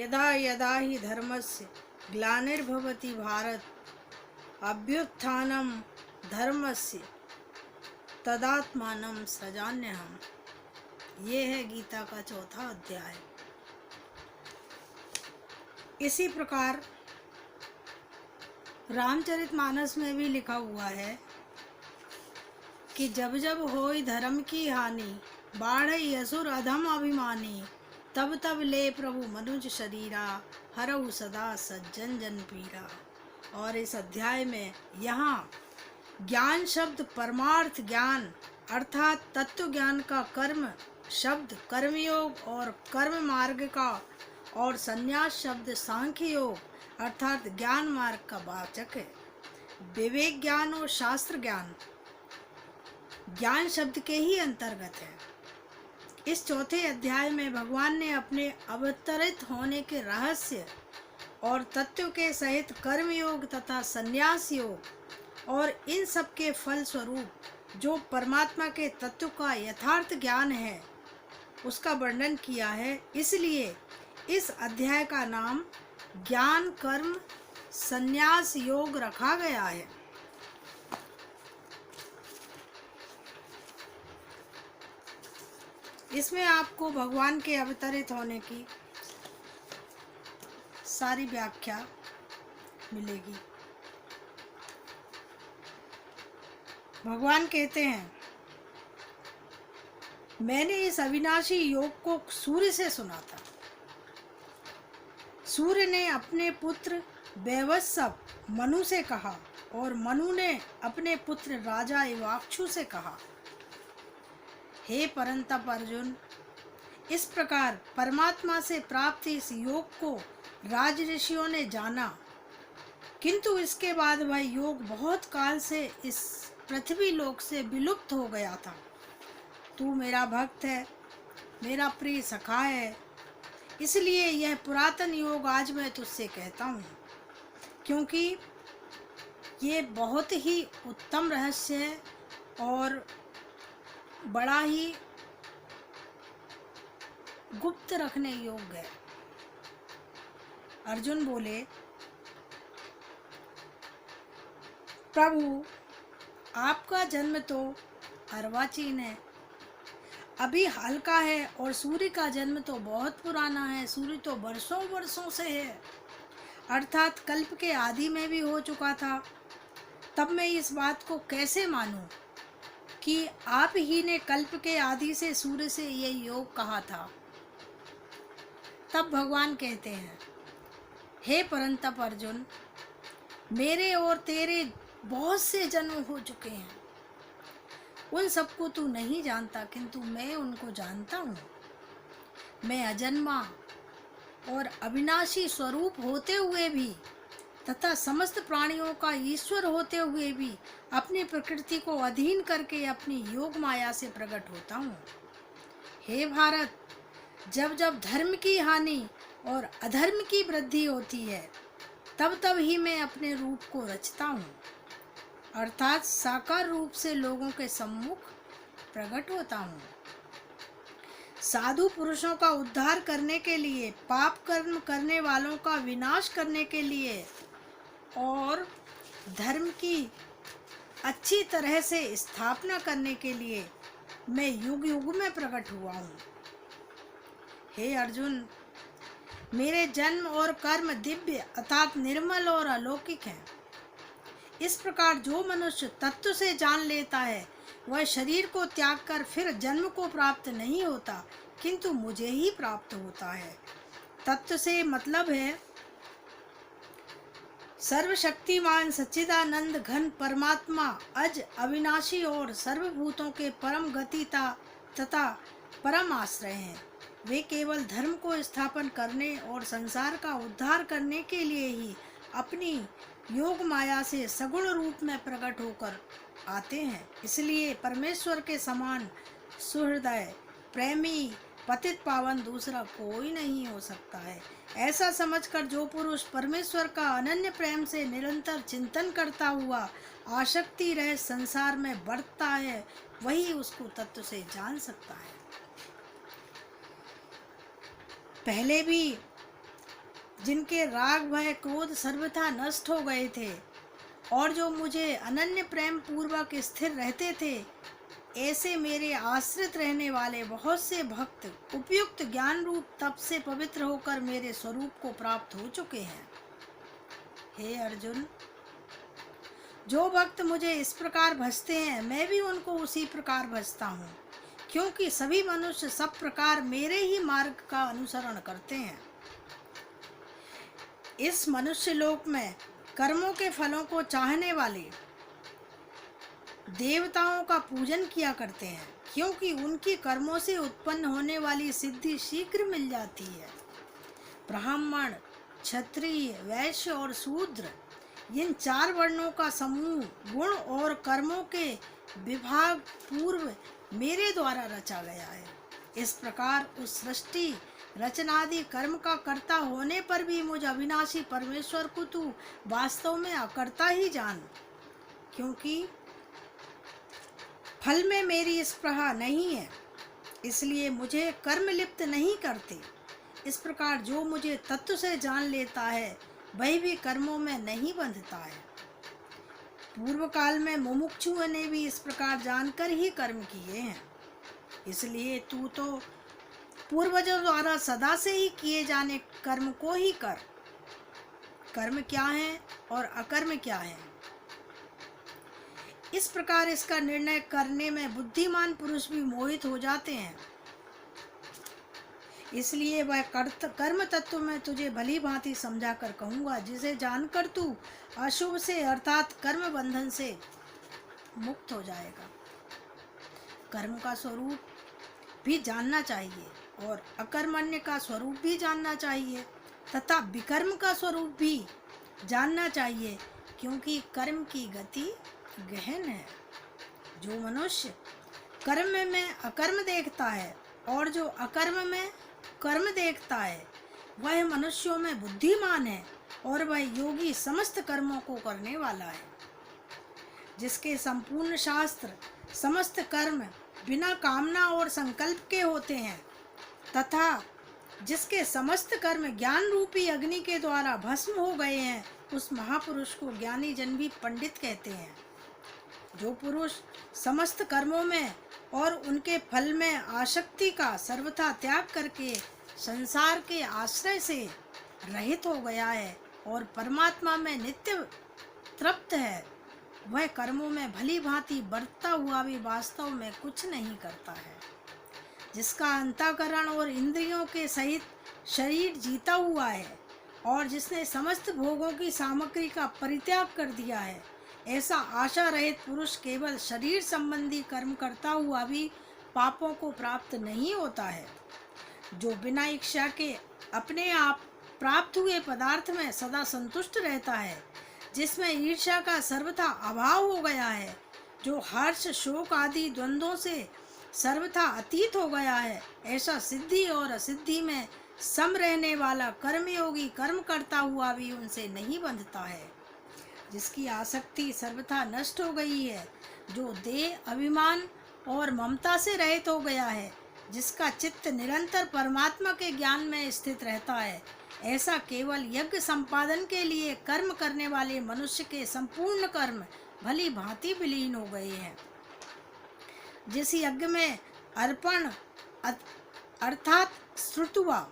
यदा यदा हि धर्मस्य ग्लानिर्भवति भारत अभ्युत्थानं धर्मस्य तदात्मानं सृजाम्यहम्। ये है गीता का चौथा अध्याय। इसी प्रकार रामचरितमानस में भी लिखा हुआ है कि जब जब होई धर्म की हानि, बाढ़ई असुर अधम अभिमानी, तब तब ले प्रभु मनुज शरीरा, हरऊ सदा सज्जन जन पीरा। और इस अध्याय में यहाँ ज्ञान शब्द परमार्थ ज्ञान अर्थात तत्व ज्ञान का कर्म शब्द कर्मयोग और कर्म मार्ग का, और संन्यास शब्द सांख्य योग अर्थात ज्ञान मार्ग का वाचक है। विवेक ज्ञान और शास्त्र ज्ञान ज्ञान शब्द के ही अंतर्गत है। इस चौथे अध्याय में भगवान ने अपने अवतरित होने के रहस्य और तत्व के सहित कर्म योग तथा संन्यास योग और इन सब के फल स्वरूप जो परमात्मा के तत्व का यथार्थ ज्ञान है उसका वर्णन किया है। इसलिए इस अध्याय का नाम ज्ञान कर्म संन्यास योग रखा गया है। इसमें आपको भगवान के अवतरित होने की सारी व्याख्या मिलेगी। भगवान कहते हैं, मैंने इस अविनाशी योग को सूर्य से सुना था। सूर्य ने अपने पुत्र वैवस्वत मनु से कहा और मनु ने अपने पुत्र राजा इवाक्षु से कहा, हे परंतप अर्जुन, इस प्रकार परमात्मा से प्राप्त इस योग को राज ऋषियों ने जाना, किंतु इसके बाद वह योग बहुत काल से इस पृथ्वी लोक से विलुप्त हो गया था। तू मेरा भक्त है, मेरा प्रिय सखा है, इसलिए यह पुरातन योग आज मैं तुझसे कहता हूँ, क्योंकि ये बहुत ही उत्तम रहस्य है और बड़ा ही गुप्त रखने योग्य है। अर्जुन बोले, प्रभु आपका जन्म तो अर्वाचीन है, अभी हाल का है, और सूर्य का जन्म तो बहुत पुराना है, सूर्य तो वर्षों वर्षों से है, अर्थात कल्प के आदि में भी हो चुका था। तब मैं इस बात को कैसे मानूं कि आप ही ने कल्प के आदि से सूर्य से ये योग कहा था। तब भगवान कहते हैं, हे परंतप अर्जुन, मेरे और तेरे बहुत से जन्म हो चुके हैं, उन सबको तू नहीं जानता, किंतु मैं उनको जानता हूँ। मैं अजन्मा और अविनाशी स्वरूप होते हुए भी तथा समस्त प्राणियों का ईश्वर होते हुए भी अपनी प्रकृति को अधीन करके अपनी योग माया से प्रकट होता हूँ। हे भारत, जब जब धर्म की हानि और अधर्म की वृद्धि होती है, तब तब ही मैं अपने रूप को रचता हूँ, अर्थात साकार रूप से लोगों के सम्मुख प्रकट होता हूँ। साधु पुरुषों का उद्धार करने के लिए, पाप कर्म करने वालों का विनाश करने के लिए और धर्म की अच्छी तरह से स्थापना करने के लिए मैं युग युग में प्रकट हुआ हूँ। हे अर्जुन, मेरे जन्म और कर्म दिव्य अर्थात निर्मल और अलौकिक हैं। इस प्रकार जो मनुष्य तत्व से जान लेता है वह शरीर को त्याग कर फिर जन्म को प्राप्त नहीं होता, किंतु मुझे ही प्राप्त होता है। तत्व से मतलब है सर्वशक्तिमान सच्चिदानंद घन परमात्मा, अज अविनाशी और सर्वभूतों के परम गतिता तथा परम आश्रय हैं। वे केवल धर्म को स्थापन करने और संसार का उद्धार करने के लिए ही अपनी योग माया से सगुण रूप में प्रकट होकर आते हैं। इसलिए परमेश्वर के समान सुहृदय प्रेमी पतित पावन दूसरा कोई नहीं हो सकता है। ऐसा समझकर जो पुरुष परमेश्वर का अनन्य प्रेम से निरंतर चिंतन करता हुआ आसक्ति रह संसार में बढ़ता है, वही उसको तत्व से जान सकता है। पहले भी जिनके राग भय क्रोध सर्वथा नष्ट हो गए थे और जो मुझे अनन्य प्रेम पूर्वक स्थिर रहते थे, ऐसे मेरे आश्रित रहने वाले बहुत से भक्त उपयुक्त ज्ञान रूप तप से पवित्र होकर मेरे स्वरूप को प्राप्त हो चुके हैं। हे अर्जुन, जो भक्त मुझे इस प्रकार भजते हैं, मैं भी उनको उसी प्रकार भजता हूँ, क्योंकि सभी मनुष्य सब प्रकार मेरे ही मार्ग का अनुसरण करते हैं। इस मनुष्य लोक में कर्मों के फलों को चाहने वाले देवताओं का पूजन किया करते हैं, क्योंकि उनकी कर्मों से उत्पन्न होने वाली सिद्धि शीघ्र मिल जाती है। ब्राह्मण, क्षत्रिय, वैश्य और शूद्र, इन 4 वर्णों का समूह गुण और कर्मों के विभाग पूर्व मेरे द्वारा रचा गया है। इस प्रकार उस सृष्टि रचनादि कर्म का कर्ता होने पर भी मुझ अविनाशी परमेश्वर को तू वास्तव में अकर्ता ही जान, क्योंकि फल में मेरी स्पृहा नहीं है, इसलिए मुझे कर्म लिप्त नहीं करते। इस प्रकार जो मुझे तत्व से जान लेता है, वही भी कर्मों में नहीं बंधता है। पूर्व काल में मुमुक्षुओं ने भी इस प्रकार जानकर ही कर्म किए हैं, इसलिए तू तो पूर्वजों द्वारा सदा से ही किए जाने कर्म को ही कर। कर्म क्या है और अकर्म क्या है, इस प्रकार इसका निर्णय करने में बुद्धिमान पुरुष भी मोहित हो जाते हैं। इसलिए वह कर्म तत्व में तुझे भली भांति समझा कर कहूँगा, जिसे जानकर तू अशुभ से अर्थात कर्म बंधन से मुक्त हो जाएगा। कर्म का स्वरूप भी जानना चाहिए और अकर्मण्य का स्वरूप भी जानना चाहिए तथा विकर्म का स्वरूप भी जानना चाहिए, क्योंकि कर्म की गति गहन है। जो मनुष्य कर्म में अकर्म देखता है और जो अकर्म में कर्म देखता है, वह मनुष्यों में बुद्धिमान है और वह योगी समस्त कर्मों को करने वाला है। जिसके संपूर्ण शास्त्र समस्त कर्म बिना कामना और संकल्प के होते हैं तथा जिसके समस्त कर्म ज्ञान रूपी अग्नि के द्वारा भस्म हो गए हैं, उस महापुरुष को ज्ञानी जन भी पंडित कहते हैं। जो पुरुष समस्त कर्मों में और उनके फल में आसक्ति का सर्वथा त्याग करके संसार के आश्रय से रहित हो गया है और परमात्मा में नित्य तृप्त है, वह कर्मों में भली भांति बरतता हुआ भी वास्तव में कुछ नहीं करता है। जिसका अंतःकरण और इंद्रियों के सहित शरीर जीता हुआ है और जिसने समस्त भोगों की सामग्री का परित्याग कर दिया है, ऐसा आशा रहित पुरुष केवल शरीर संबंधी कर्म करता हुआ भी पापों को प्राप्त नहीं होता है। जो बिना इच्छा के अपने आप प्राप्त हुए पदार्थ में सदा संतुष्ट रहता है, जिसमें ईर्ष्या का सर्वथा अभाव हो गया है, जो हर्ष शोक आदि द्वंद्वों से सर्वथा अतीत हो गया है, ऐसा सिद्धि और असिद्धि में सम रहने वाला कर्मयोगी कर्म करता हुआ भी उनसे नहीं बंधता है। जिसकी आसक्ति सर्वथा नष्ट हो गई है, जो देह अभिमान और ममता से रहित हो गया है, जिसका चित्त निरंतर परमात्मा के ज्ञान में स्थित रहता है, ऐसा केवल यज्ञ संपादन के लिए कर्म करने वाले मनुष्य के संपूर्ण कर्म भली भांति विलीन हो गए हैं। जिस यज्ञ में अर्पण अर्थात श्रुतुवा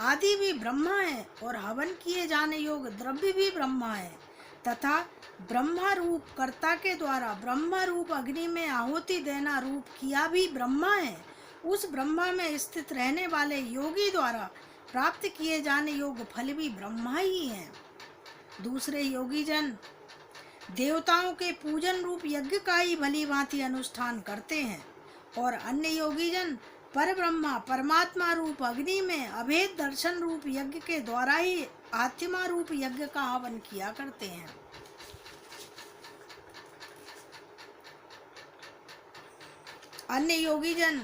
आदि भी ब्रह्मा है और हवन किए जाने योग्य द्रव्य भी ब्रह्मा है तथा ब्रह्मा रूप कर्ता के द्वारा ब्रह्मा रूप अग्नि में आहुति देना रूप किया भी ब्रह्मा है, उस ब्रह्मा में स्थित रहने वाले योगी द्वारा प्राप्त किए जाने योग्य फल भी ब्रह्मा ही हैं। दूसरे योगी जन देवताओं के पूजन रूप यज्ञ का ही भली भांति अनुष्ठान करते हैं और अन्य योगी जन पर ब्रह्मा परमात्मा रूप अग्नि में अभेद दर्शन रूप यज्ञ के द्वारा ही आत्मा रूप यज्ञ का हवन किया करते हैं। अन्य योगी जन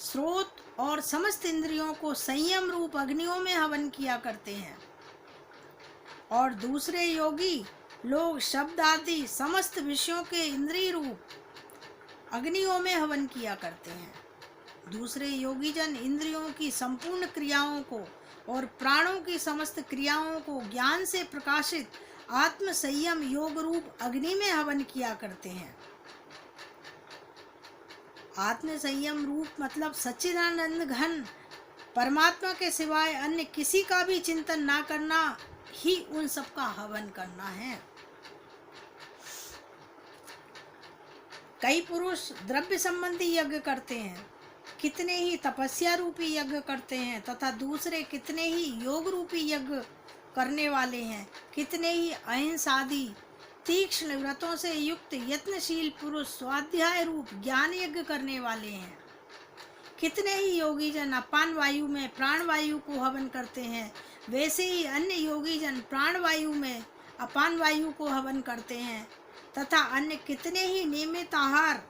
स्रोत और समस्त इंद्रियों को संयम रूप अग्नियों में हवन किया करते हैं और दूसरे योगी लोग शब्द आदि समस्त विषयों के इंद्रिय रूप अग्नियों में हवन किया करते हैं। दूसरे योगी जन इंद्रियों की संपूर्ण क्रियाओं को और प्राणों की समस्त क्रियाओं को ज्ञान से प्रकाशित आत्म संयम योग रूप अग्नि में हवन किया करते हैं। आत्म संयम रूप मतलब सच्चिदानंद घन परमात्मा के सिवाय अन्य किसी का भी चिंतन ना करना ही उन सब का हवन करना है। कई पुरुष द्रव्य संबंधी यज्ञ करते हैं, कितने ही तपस्या रूपी यज्ञ करते हैं तथा दूसरे कितने ही योग रूपी यज्ञ करने वाले हैं। कितने ही अहिंसादि तीक्ष्ण व्रतों से युक्त यत्नशील पुरुष स्वाध्याय रूप ज्ञान यज्ञ करने वाले हैं। कितने ही योगी जन अपान वायु में प्राण वायु को हवन करते हैं, वैसे ही अन्य योगी जन प्राण वायु में अपान वायु को हवन करते हैं तथा अन्य कितने ही नियमित आहार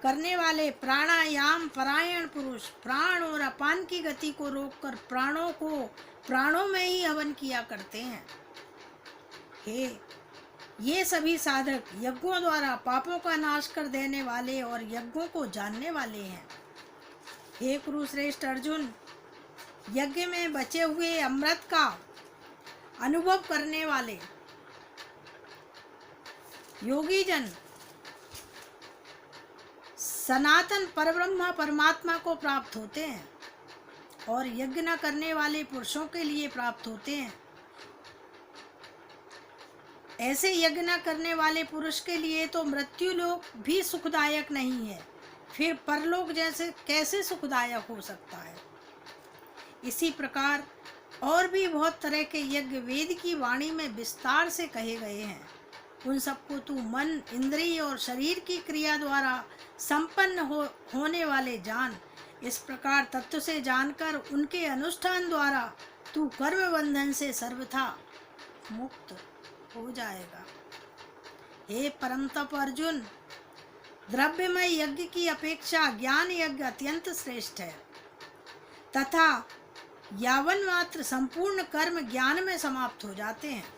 करने वाले प्राणायाम परायण पुरुष प्राण और अपान की गति को रोककर प्राणों को प्राणों में ही हवन किया करते हैं। हे ये सभी साधक यज्ञों द्वारा पापों का नाश कर देने वाले और यज्ञों को जानने वाले हैं। हे कुरुश्रेष्ठ अर्जुन, यज्ञ में बचे हुए अमृत का अनुभव करने वाले योगी जन सनातन परब्रह्म परमात्मा को प्राप्त होते हैं और यज्ञ न करने वाले पुरुषों के लिए प्राप्त होते हैं। ऐसे यज्ञ न करने वाले पुरुष के लिए तो मृत्यु लोक भी सुखदायक नहीं है, फिर परलोक जैसे कैसे सुखदायक हो सकता है। इसी प्रकार और भी बहुत तरह के यज्ञ वेद की वाणी में विस्तार से कहे गए हैं। उन सबको तू मन इंद्रिय और शरीर की क्रिया द्वारा संपन्न होने वाले जान। इस प्रकार तत्व से जानकर उनके अनुष्ठान द्वारा तू कर्म बंधन से सर्वथा मुक्त हो जाएगा। हे परम तप अर्जुन, द्रव्यमय यज्ञ की अपेक्षा ज्ञान यज्ञ अत्यंत श्रेष्ठ है तथा यावन मात्र संपूर्ण कर्म ज्ञान में समाप्त हो जाते हैं।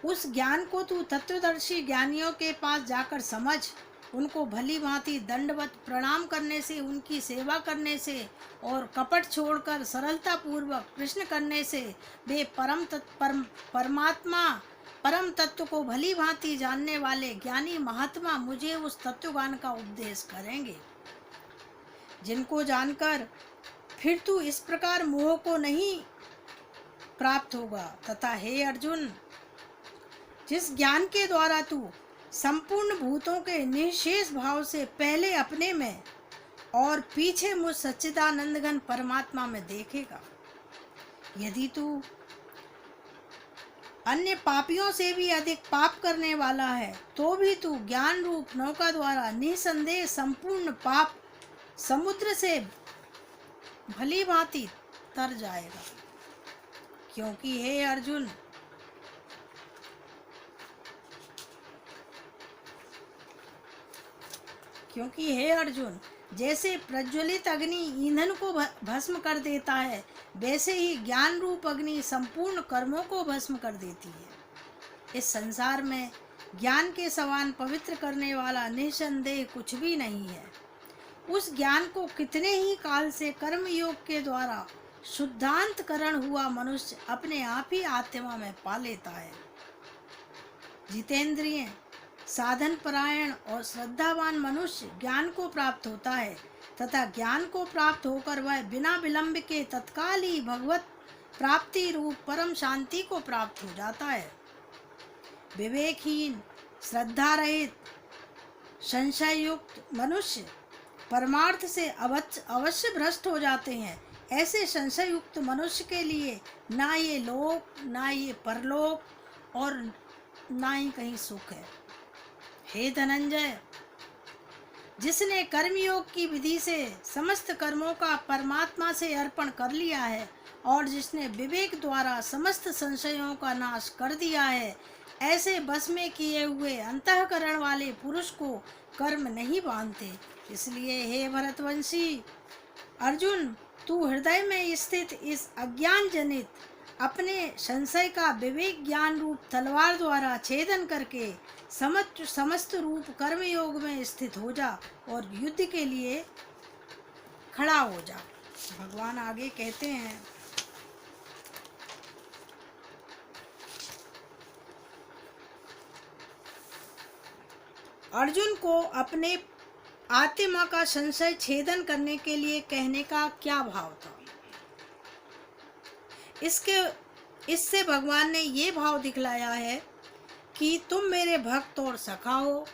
उस ज्ञान को तू तत्वदर्शी ज्ञानियों के पास जाकर समझ। उनको भली भांति दंडवत प्रणाम करने से, उनकी सेवा करने से और कपट छोड़कर सरलता पूर्वक प्रश्न करने से वे परमात्मा परम तत्व को भली भांति जानने वाले ज्ञानी महात्मा मुझे उस तत्वज्ञान का उपदेश करेंगे, जिनको जानकर फिर तू इस प्रकार मोह को नहीं प्राप्त होगा। तथा हे अर्जुन, जिस ज्ञान के द्वारा तू संपूर्ण भूतों के निशेष भाव से पहले अपने में और पीछे मुझ सच्चिदानंदघन परमात्मा में देखेगा, यदि तू अन्य पापियों से भी अधिक पाप करने वाला है तो भी तू ज्ञान रूप नौका द्वारा निसंदेह संपूर्ण पाप समुद्र से भली भांति तर जाएगा। क्योंकि हे अर्जुन, जैसे प्रज्वलित अग्नि ईंधन को भस्म कर देता है, वैसे ही ज्ञान रूप अग्नि संपूर्ण कर्मों को भस्म कर देती है। इस संसार में ज्ञान के समान पवित्र करने वाला निसंदेह कुछ भी नहीं है। उस ज्ञान को कितने ही काल से कर्म योग के द्वारा शुद्धांतकरण हुआ मनुष्य अपने आप ही आत्मा में पा लेता है। जितेंद्रिय साधन परायण और श्रद्धावान मनुष्य ज्ञान को प्राप्त होता है तथा ज्ञान को प्राप्त होकर वह बिना विलंब के तत्काल ही भगवत प्राप्ति रूप परम शांति को प्राप्त हो जाता है। विवेकहीन, श्रद्धा रहित, संशय युक्त मनुष्य परमार्थ से अवश्य भ्रष्ट हो जाते हैं। ऐसे संशय युक्त मनुष्य के लिए ना ये लोक, ना ये परलोक और ना ही कहीं सुख है। हे धनंजय, जिसने कर्मयोग की विधि से समस्त कर्मों का परमात्मा से अर्पण कर लिया है और जिसने विवेक द्वारा समस्त संशयों का नाश कर दिया है, ऐसे बस में किए हुए अंतःकरण वाले पुरुष को कर्म नहीं बांधते। इसलिए हे भरतवंशी अर्जुन, तू हृदय में स्थित इस अज्ञान जनित अपने संशय का विवेक ज्ञान रूप तलवार द्वारा छेदन करके समस्त रूप कर्म योग में स्थित हो जा और युद्ध के लिए खड़ा हो जा। भगवान आगे कहते हैं, अर्जुन को अपने आत्मा का संशय छेदन करने के लिए कहने का क्या भाव था। इससे भगवान ने ये भाव दिखलाया है कि तुम मेरे भक्त और सखा हो,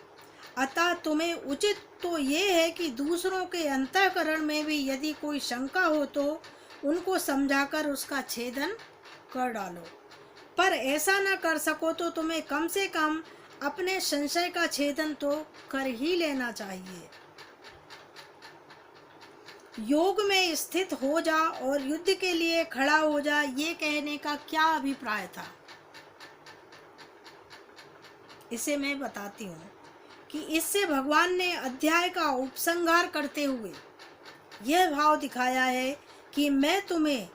अतः तुम्हें उचित तो ये है कि दूसरों के अंतःकरण में भी यदि कोई शंका हो तो उनको समझाकर उसका छेदन कर डालो। पर ऐसा न कर सको तो तुम्हें कम से कम अपने संशय का छेदन तो कर ही लेना चाहिए। योग में स्थित हो जा और युद्ध के लिए खड़ा हो जा, ये कहने का क्या अभिप्राय था, इसे मैं बताती हूँ कि इससे भगवान ने अध्याय का उपसंहार करते हुए यह भाव दिखाया है कि मैं तुम्हें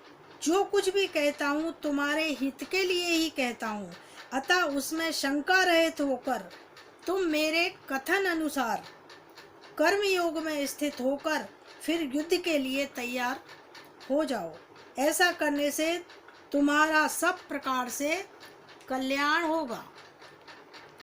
जो कुछ भी कहता हूँ तुम्हारे हित के लिए ही कहता हूँ, अतः उसमें शंका रहित होकर तुम मेरे कथन अनुसार कर्म योग में स्थित होकर फिर युद्ध के लिए तैयार हो जाओ। ऐसा करने से तुम्हारा सब प्रकार से कल्याण होगा।